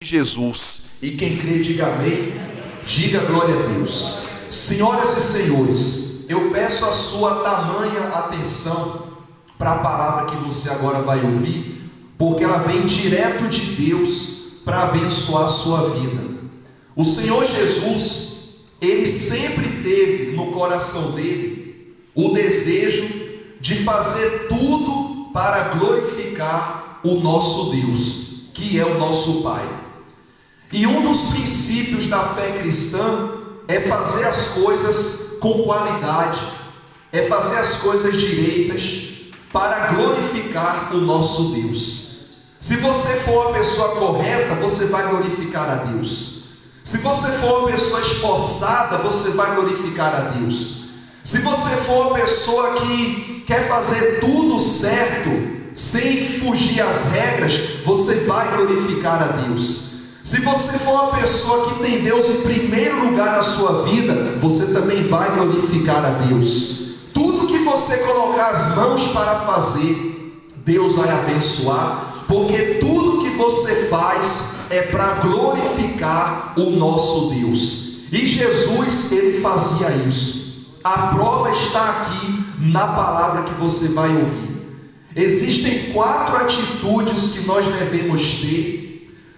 Jesus. E quem crê, diga amém, diga glória a Deus. Senhoras e senhores, eu peço a sua tamanha atenção para a palavra que você agora vai ouvir, porque ela vem direto de Deus para abençoar a sua vida. O Senhor Jesus, Ele sempre teve no coração dele o desejo de fazer tudo para glorificar o nosso Deus, que é o nosso Pai. E um dos princípios da fé cristã é fazer as coisas com qualidade, é fazer as coisas direitas para glorificar o nosso Deus. Se você for uma pessoa correta, você vai glorificar a Deus. Se você for uma pessoa esforçada, você vai glorificar a Deus. Se você for uma pessoa que quer fazer tudo certo, sem fugir às regras, você vai glorificar a Deus. Se você for uma pessoa que tem Deus em primeiro lugar na sua vida, você também vai glorificar a Deus. Tudo que você colocar as mãos para fazer, Deus vai abençoar, porque tudo que você faz é para glorificar o nosso Deus. E Jesus, Ele fazia isso. A prova está aqui na palavra que você vai ouvir. Existem 4 atitudes que nós devemos ter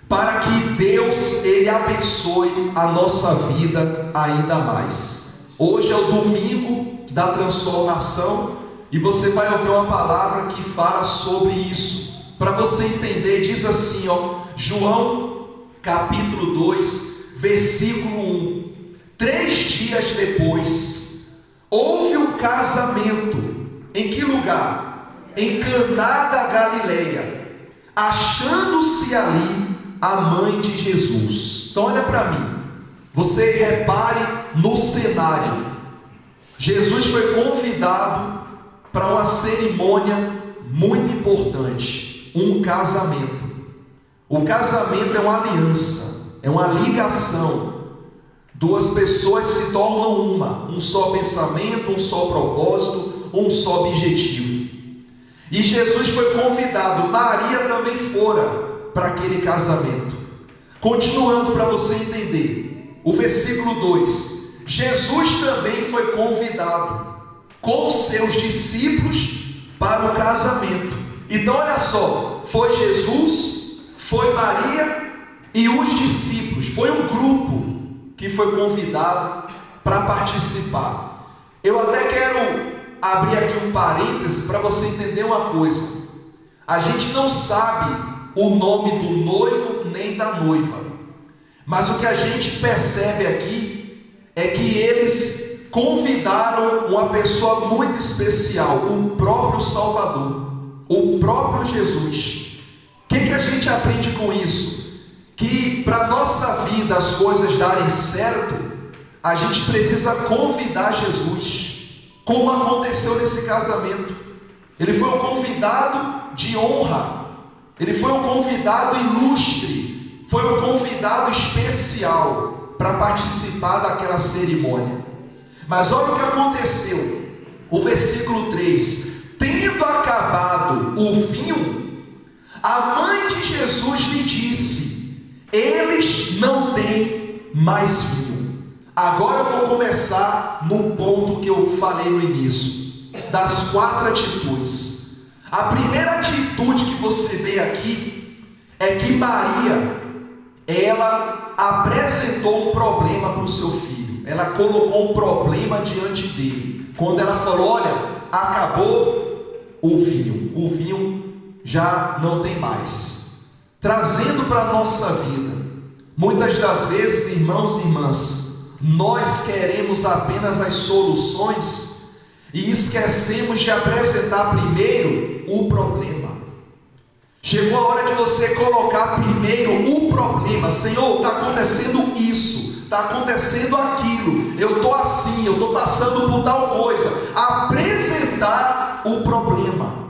para que Deus, Ele abençoe a nossa vida ainda mais. Hoje é o domingo da transformação e você vai ouvir uma palavra que fala sobre isso. Para você entender, diz assim, João capítulo 2, versículo 1. 3 dias depois, houve um casamento. Em que lugar? Em Caná da Galileia, achando-se ali a mãe de Jesus. Então olha para mim, você repare no cenário. Jesus foi convidado para uma cerimônia muito importante, um casamento. O casamento é uma aliança, é uma ligação. 2 pessoas se tornam uma, um só pensamento, um só propósito, um só objetivo. E Jesus foi convidado, Maria também fora para aquele casamento. Continuando para você entender, o versículo 2, Jesus também foi convidado com os seus discípulos para o casamento. Então olha só, foi Jesus, foi Maria e os discípulos, foi um grupo que foi convidado para participar. Eu até quero abrir aqui um parêntese para você entender uma coisa. A gente não sabe o nome do noivo nem da noiva, mas o que a gente percebe aqui é que eles convidaram uma pessoa muito especial, o próprio Salvador, o próprio Jesus. O que a gente aprende com isso? Que para a nossa vida as coisas darem certo, a gente precisa convidar Jesus, como aconteceu nesse casamento. Ele foi um convidado de honra, ele foi um convidado ilustre, foi um convidado especial para participar daquela cerimônia. Mas olha o que aconteceu, o versículo 3: tendo acabado o vinho, a mãe de Jesus lhe disse: eles não têm mais vinho. Agora eu vou começar no ponto que eu falei no início, das 4 atitudes. A primeira atitude que você vê aqui é que Maria, ela apresentou um problema para o seu filho. Ela colocou um problema diante dele. Quando ela falou, olha, acabou o vinho já não tem mais. Trazendo para a nossa vida, muitas das vezes, irmãos e irmãs, nós queremos apenas as soluções e esquecemos de apresentar primeiro o problema. Chegou a hora de você colocar primeiro o problema. Senhor, está acontecendo isso, está acontecendo aquilo, eu estou assim, eu estou passando por tal coisa. Apresentar o problema.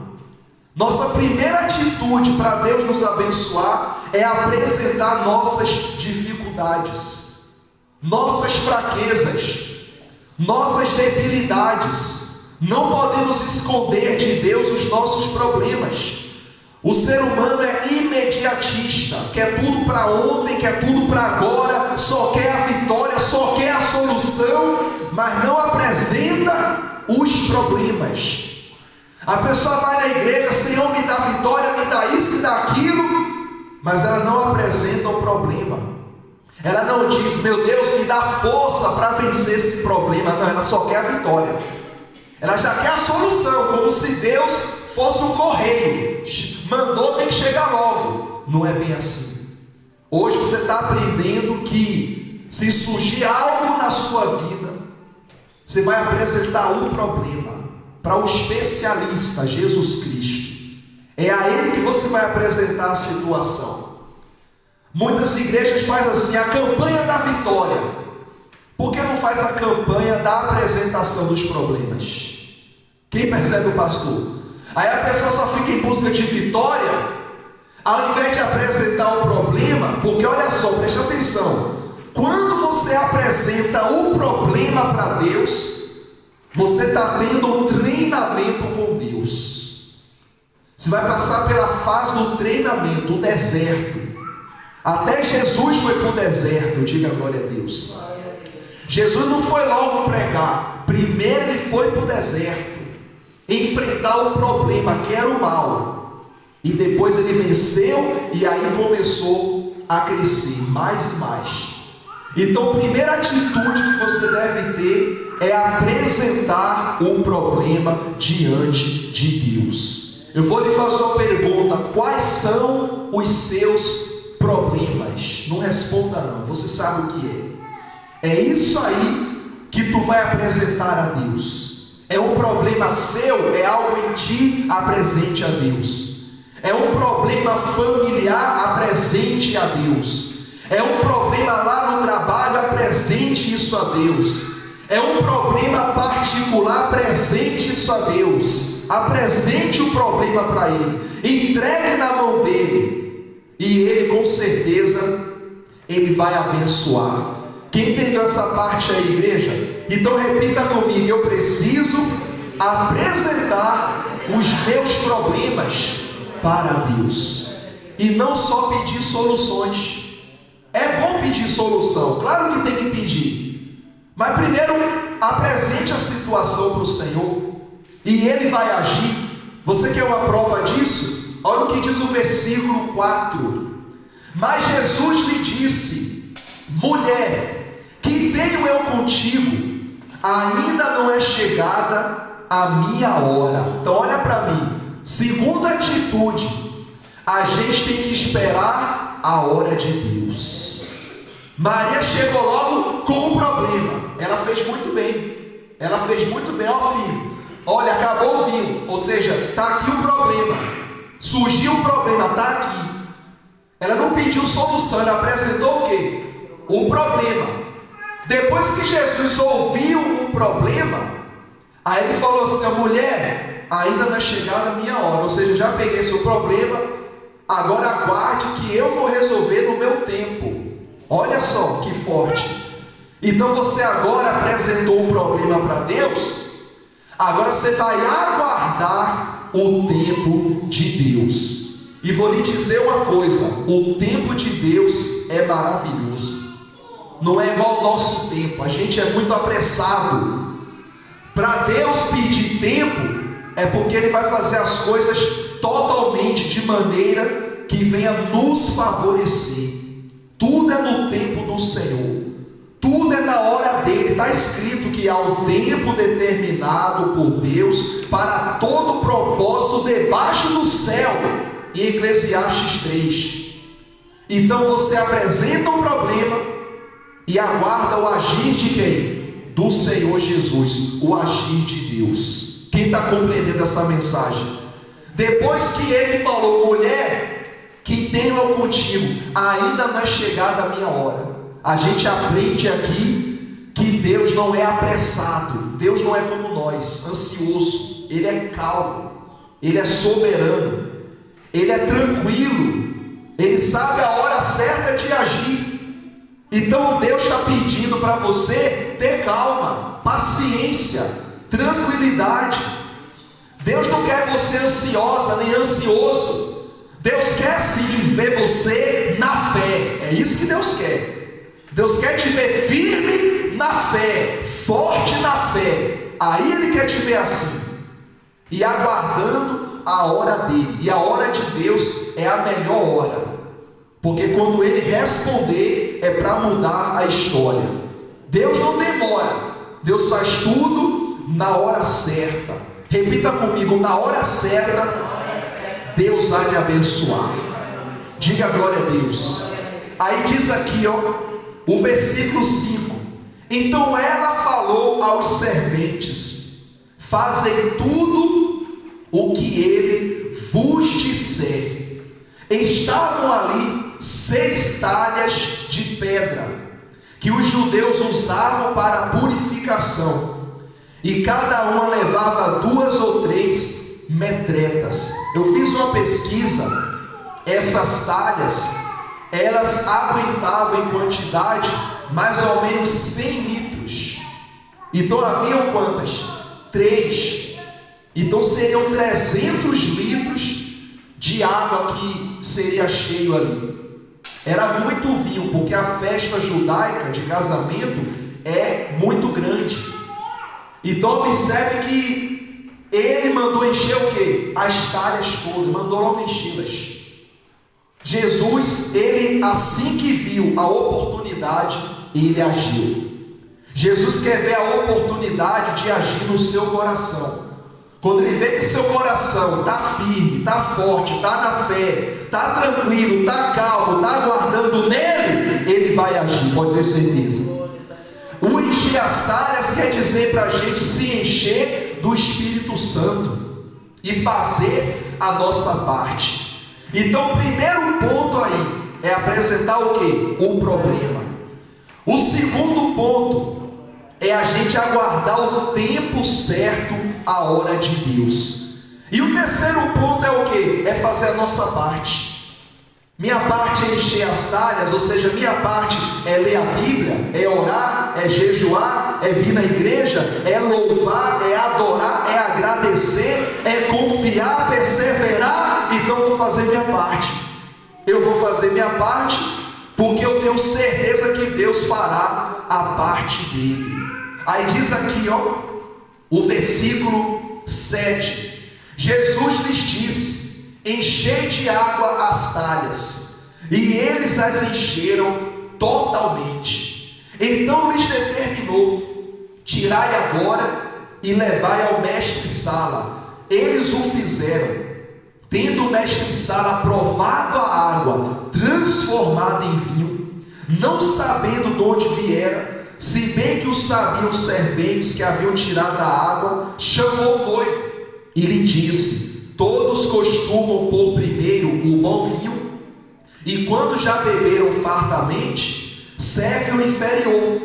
Nossa primeira atitude para Deus nos abençoar é apresentar nossas dificuldades, nossas fraquezas, nossas debilidades. Não podemos esconder de Deus os nossos problemas. O ser humano é imediatista, quer tudo para ontem, quer tudo para agora, só quer a vitória, só quer a solução, mas não apresenta os problemas. A pessoa vai na igreja: Senhor, me dá vitória, me dá isso, me dá aquilo, mas ela não apresenta o problema. Ela não diz: meu Deus, me dá força para vencer esse problema. Não, ela só quer a vitória. Ela já quer a solução, como se Deus fosse um correio. Mandou, tem que chegar logo. Não é bem assim. Hoje você está aprendendo que se surgir algo na sua vida, você vai apresentar um problema para o especialista, Jesus Cristo. É a Ele que você vai apresentar a situação. Muitas igrejas fazem assim: a campanha da vitória. Por que não faz a campanha da apresentação dos problemas? Quem percebe o pastor? Aí a pessoa só fica em busca de vitória, ao invés de apresentar o problema. Porque olha só, preste atenção, quando você apresenta o problema para Deus, você está tendo um treinamento com Deus. Você vai passar pela fase do treinamento, o deserto. Até Jesus foi para o deserto, diga glória a Deus. Jesus não foi logo pregar, primeiro ele foi para o deserto, enfrentar o problema que era o mal, e depois ele venceu, e aí começou a crescer mais e mais. Então a primeira atitude que você deve ter é apresentar o problema diante de Deus. Eu vou lhe fazer uma pergunta: quais são os seus problemas? Não responda não, você sabe o que é. É isso aí que tu vai apresentar a Deus. É um problema seu, é algo em ti, apresente a Deus. É um problema familiar, apresente a Deus. É um problema lá no trabalho, apresente isso a Deus. É um problema particular, apresente isso a Deus. Apresente o problema para Ele, entregue na mão dele, e Ele com certeza Ele vai abençoar. Quem entendeu essa parte aí, igreja? Então repita comigo: eu preciso apresentar os meus problemas para Deus, e não só pedir soluções. É bom pedir solução, claro que tem que pedir, mas primeiro apresente a situação para o Senhor, e Ele vai agir. Você quer uma prova disso? Olha o que diz o versículo 4. Mas Jesus lhe disse: mulher, que tenho eu contigo? Ainda não é chegada a minha hora. Então olha para mim, segunda atitude: a gente tem que esperar a hora de Deus. Maria chegou logo com o problema. Ela fez muito bem. Ela fez muito bem. Ó filho, olha, acabou o vinho. Ou seja, está aqui o problema. Surgiu o problema, está aqui. Ela não pediu solução, ela apresentou o quê? O problema. Depois que Jesus ouviu o problema, aí ele falou assim: a mulher, ainda não é chegada a minha hora. Ou seja, já peguei seu problema, agora aguarde que eu vou resolver no meu tempo. Olha só que forte. Então você agora apresentou o problema para Deus, agora você vai aguardar o tempo de Deus. E vou lhe dizer uma coisa: o tempo de Deus é maravilhoso. Não é igual ao nosso tempo, a gente é muito apressado. Para Deus pedir tempo, é porque Ele vai fazer as coisas totalmente de maneira que venha nos favorecer. Tudo é no tempo do Senhor, tudo é na hora dele. Está escrito que há um tempo determinado por Deus para todo propósito debaixo do céu, em Eclesiastes 3. Então você apresenta um problema e aguarda o agir de quem? Do Senhor Jesus, o agir de Deus. Quem está compreendendo essa mensagem? Depois que ele falou: mulher, que tenho eu contigo, ainda não é chegada a minha hora. A gente aprende aqui que Deus não é apressado, Deus não é como nós, ansioso. Ele é calmo, Ele é soberano, Ele é tranquilo, Ele sabe a hora certa de agir. Então Deus está pedindo para você ter calma, paciência, tranquilidade. Deus não quer você ansiosa nem ansioso. Deus quer sim ver você na fé. É isso que Deus quer. Deus quer te ver firme na fé, forte na fé. Aí Ele quer te ver assim, e aguardando a hora dele. E a hora de Deus é a melhor hora, porque quando Ele responder é para mudar a história. Deus não demora, Deus faz tudo na hora certa. Repita comigo: na hora certa Deus vai me abençoar. Diga glória a Deus. Aí diz aqui, o versículo 5: então ela falou aos serventes: fazem tudo o que ele vos disser. Estavam ali 6 talhas de pedra, que os judeus usavam para purificação, e cada uma levava 2 ou 3 metretas. Eu fiz uma pesquisa, essas talhas, elas aguentavam em quantidade mais ou menos 100 litros. Então haviam quantas? 3. Então seriam 300 litros de água que seria cheio ali. Era muito vinho, porque a festa judaica de casamento é muito grande. Então observe que ele mandou encher o quê? As talhas todas, mandou logo enchê-las. Jesus, ele assim que viu a oportunidade, ele agiu. Jesus quer ver a oportunidade de agir no seu coração. Quando ele vê que seu coração está firme, está forte, está na fé, está tranquilo, está calmo, está aguardando nele, ele vai agir, pode ter certeza. O encher as talhas quer dizer para a gente se encher do Espírito Santo e fazer a nossa parte. Então o primeiro ponto aí é apresentar o quê? O problema. O segundo ponto é a gente aguardar o tempo certo, a hora de Deus. E o terceiro ponto é o quê? É fazer a nossa parte. Minha parte é encher as talhas, ou seja, minha parte é ler a Bíblia, é orar, é jejuar, é vir na igreja, é louvar, é adorar, é agradecer, é confiar, perseverar. Então eu vou fazer minha parte. Eu vou fazer minha parte porque eu tenho certeza que Deus fará a parte dele. Aí diz aqui, o versículo 7: Jesus lhes disse: enchei de água as talhas, e eles as encheram totalmente. Então lhes determinou: tirai agora e levai ao mestre-sala. Eles o fizeram. Tendo o mestre-sala provado a água transformada em vinho, não sabendo de onde viera, se bem que o sabiam os serventes que haviam tirado a água, chamou o noivo e lhe disse: todos costumam pôr primeiro o bom vinho, e quando já beberam fartamente, serve o inferior.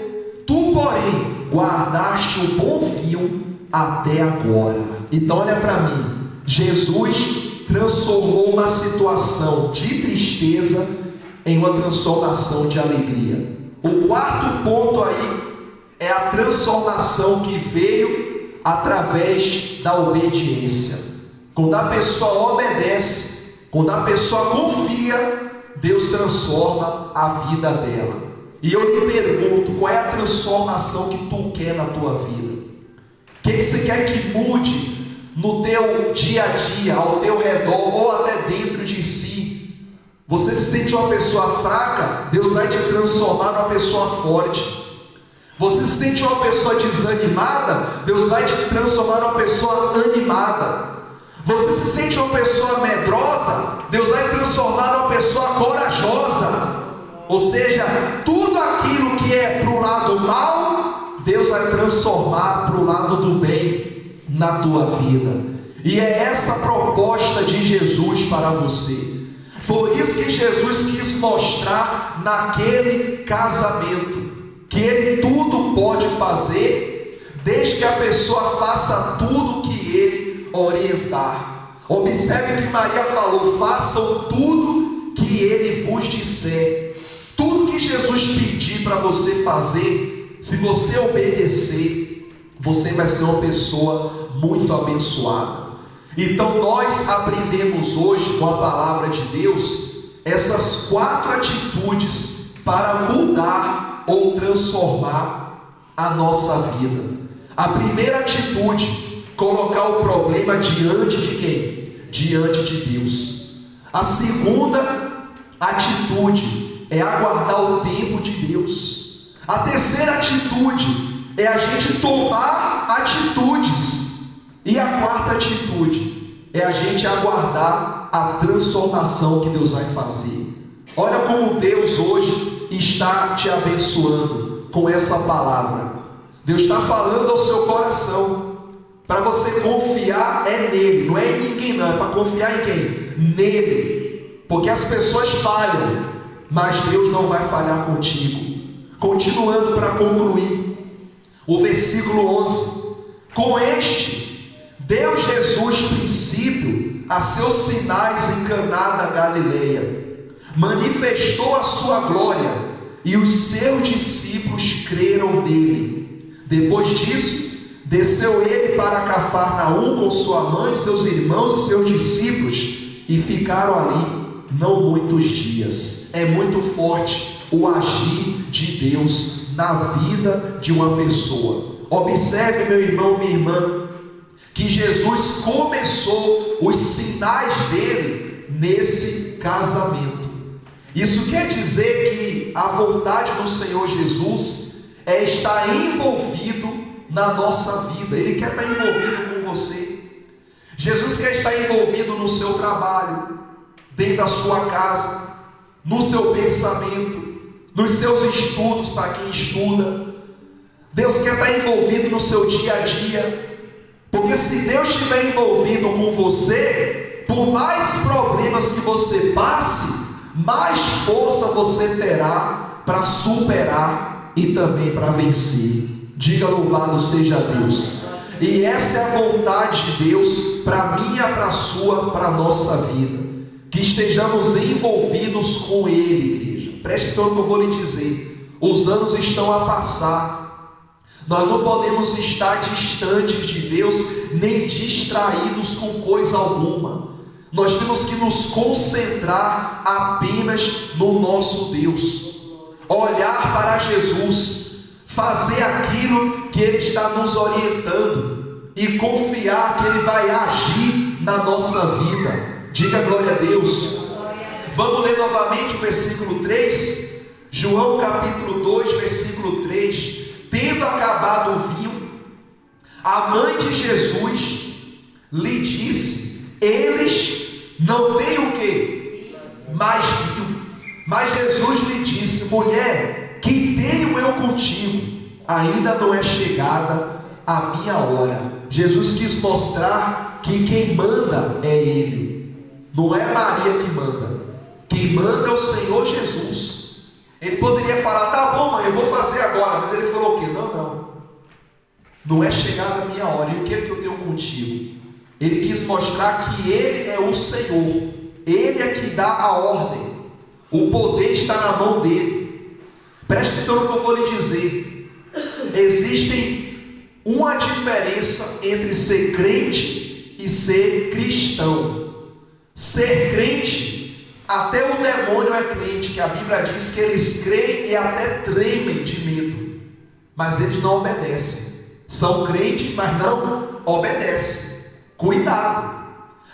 Tu, porém, guardaste o bom vinho até agora. Então olha para mim, Jesus transformou uma situação de tristeza em uma transformação de alegria. O quarto ponto aí é a transformação que veio através da obediência. Quando a pessoa obedece, quando a pessoa confia, Deus transforma a vida dela. E eu lhe pergunto, qual é a transformação que tu quer na tua vida? O que você quer que mude no teu dia a dia, ao teu redor ou até dentro de si? Você se sente uma pessoa fraca, Deus vai te transformar numa pessoa forte. Você se sente uma pessoa desanimada, Deus vai te transformar numa pessoa animada. Você se sente uma pessoa medrosa, Deus vai transformar numa pessoa corajosa. Ou seja, tudo aquilo que é para o lado mal, Deus vai transformar para o lado do bem na tua vida. E é essa a proposta de Jesus para você. Foi isso que Jesus quis mostrar naquele casamento, que Ele tudo pode fazer, desde que a pessoa faça tudo que Ele orientar. Observe que Maria falou: façam tudo que Ele vos disser. Tudo que Jesus pedir para você fazer, se você obedecer, você vai ser uma pessoa muito abençoada. Então nós aprendemos hoje com a palavra de Deus essas 4 atitudes para mudar ou transformar a nossa vida. A primeira atitude, colocar o problema diante de quem? Diante de Deus. A segunda atitude é aguardar o tempo de Deus. A terceira atitude é a gente tomar atitudes. E a quarta atitude é a gente aguardar a transformação que Deus vai fazer. Olha como Deus hoje está te abençoando com essa palavra. Deus está falando ao seu coração para você confiar nele, não é em ninguém não, é para confiar em quem? Nele, porque as pessoas falham, mas Deus não vai falhar contigo. Continuando para concluir, o versículo 11: com este deu Jesus princípio a seus sinais em Caná da Galileia, manifestou a sua glória e os seus discípulos creram nele. Depois disso, desceu ele para Cafarnaum com sua mãe, seus irmãos e seus discípulos, e ficaram ali não muitos dias. É muito forte o agir de Deus na vida de uma pessoa. Observe, meu irmão, minha irmã, que Jesus começou os sinais dele nesse casamento. Isso quer dizer que a vontade do Senhor Jesus é estar envolvido na nossa vida. Ele quer estar envolvido com você. Jesus quer estar envolvido no seu trabalho, dentro da sua casa, no seu pensamento, nos seus estudos para quem estuda. Deus quer estar envolvido no seu dia a dia. Porque se Deus estiver envolvido com você, por mais problemas que você passe, mais força você terá para superar e também para vencer. Diga louvado seja Deus. E essa é a vontade de Deus para minha, para a sua, para a nossa vida. Que estejamos envolvidos com Ele, igreja. Preste atenção no que eu vou lhe dizer. Os anos estão a passar. Nós não podemos estar distantes de Deus, nem distraídos com coisa alguma. Nós temos que nos concentrar apenas no nosso Deus, olhar para Jesus, fazer aquilo que Ele está nos orientando e confiar que Ele vai agir na nossa vida. Diga glória a Deus. Vamos ler novamente o versículo 3, João capítulo 2, versículo 3. Tendo acabado o vinho, a mãe de Jesus lhe disse: eles não têm o quê? Mais vinho. Mas Jesus lhe disse: mulher, que tenho eu contigo? Ainda não é chegada a minha hora. Jesus quis mostrar que quem manda é Ele, não é Maria que manda. Quem manda é o Senhor Jesus. Ele poderia falar: tá bom, mãe, eu vou fazer agora. Mas ele falou o quê? Não é chegada a minha hora. E o que é que eu tenho contigo? Ele quis mostrar que Ele é o Senhor. Ele é que dá a ordem. O poder está na mão dele. Preste atenção no que eu vou lhe dizer. Existe uma diferença entre ser crente e ser cristão. Ser crente, até o demônio é crente, que a Bíblia diz que eles creem e até tremem de medo, mas eles não obedecem. São crentes, mas não obedecem. Cuidado.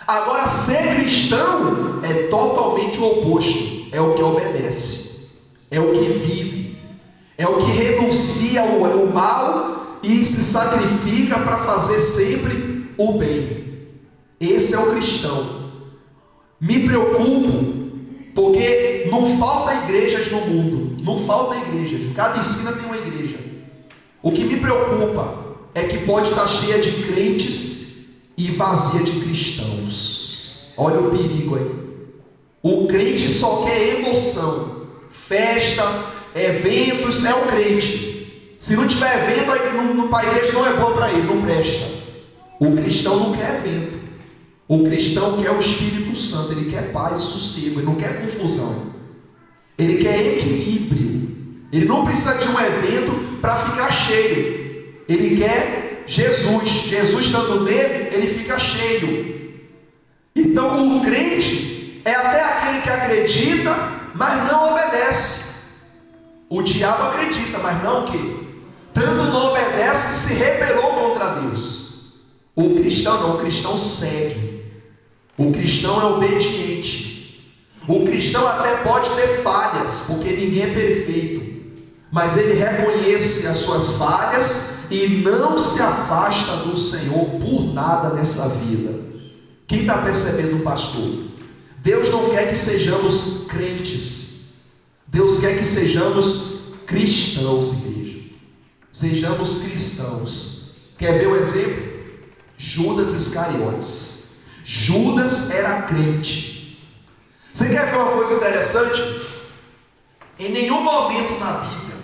Agora, ser cristão é totalmente o oposto. É o que obedece, é o que vive, é o que renuncia ao mal e se sacrifica para fazer sempre o bem. Esse é o cristão. Me preocupo porque não falta igrejas no mundo, não falta igrejas, cada esquina tem uma igreja. O que me preocupa é que pode estar cheia de crentes e vazia de cristãos. Olha o perigo aí. O crente só quer emoção, festa, eventos, é o crente. Se não tiver evento, para a igreja não é bom para ele, não presta. O cristão não quer evento. O cristão quer o Espírito Santo, ele quer paz e sossego, ele não quer confusão. Ele quer equilíbrio. Ele não precisa de um evento para ficar cheio. Ele quer Jesus. Jesus estando nele, ele fica cheio. Então o crente é até aquele que acredita, mas não obedece. O diabo acredita, mas não o quê? Tanto não obedece que se rebelou contra Deus. O cristão não, o cristão segue. O cristão é obediente. O cristão até pode ter falhas, porque ninguém é perfeito, mas ele reconhece as suas falhas e não se afasta do Senhor por nada nessa vida. Quem está percebendo, pastor? Deus não quer que sejamos crentes, Deus quer que sejamos cristãos, igreja. Sejamos cristãos. Quer ver o exemplo? Judas Iscariotes. Judas era crente. Você quer ver uma coisa interessante? Em nenhum momento na Bíblia,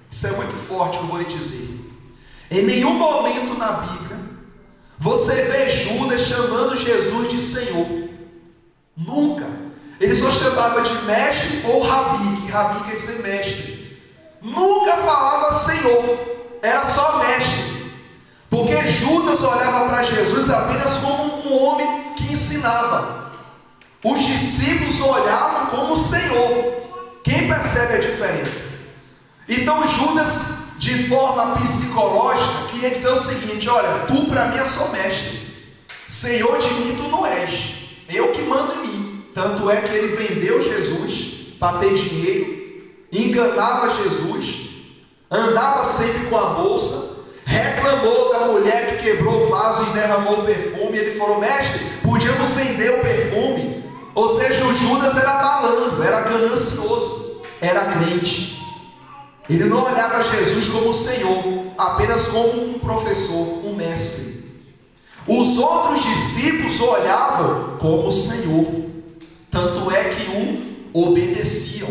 isso é muito forte que eu vou lhe dizer, em nenhum momento na Bíblia você vê Judas chamando Jesus de Senhor. Nunca. Ele só chamava de mestre ou rabi, que rabi quer dizer mestre. Nunca falava Senhor, era só mestre. Porque Judas olhava para Jesus apenas como um homem que ensinava. Os discípulos olhavam como Senhor. Quem percebe a diferença? Então Judas, de forma psicológica, queria dizer o seguinte: olha, tu para mim é só mestre, Senhor de mim tu não és, eu que mando em mim. Tanto é que ele vendeu Jesus para ter dinheiro, enganava Jesus, andava sempre com a bolsa, reclamou da mulher que quebrou o vaso e derramou o perfume. Ele falou: mestre, podíamos vender o perfume. Ou seja, o Judas era malandro, era ganancioso, era crente. Ele não olhava Jesus como Senhor, apenas como um professor, um mestre. Os outros discípulos olhavam como Senhor, tanto é que o obedeciam,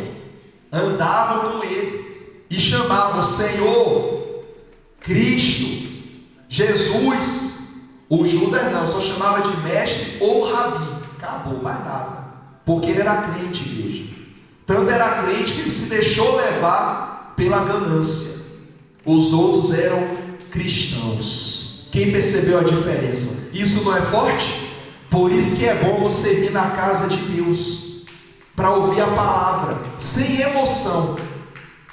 andavam com ele e chamavam Senhor, Cristo, Jesus. O Judas não, só chamava de mestre ou rabi. Acabou, mais nada, porque ele era crente, igreja. Tanto era crente que ele se deixou levar pela ganância. Os outros eram cristãos. Quem percebeu a diferença? Isso não é forte? Por isso que é bom você vir na casa de Deus para ouvir a palavra sem emoção.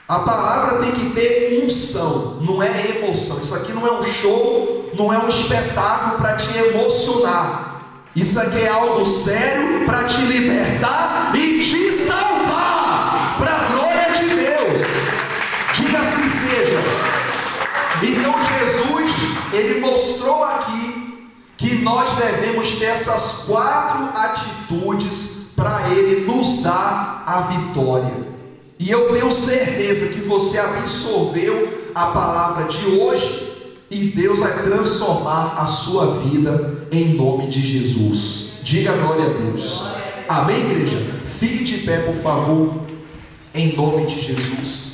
A palavra tem que ter unção, não é emoção. Isso aqui não é um show, não é um espetáculo para te emocionar. Isso aqui é algo sério para te libertar e te salvar, para a glória de Deus. Diga assim seja. Então Jesus, ele mostrou aqui que nós devemos ter essas 4 atitudes para ele nos dar a vitória. E eu tenho certeza que você absorveu a palavra de hoje e Deus vai transformar a sua vida em nome de Jesus. Diga glória a Deus. Amém, igreja? Fique de pé, por favor, em nome de Jesus.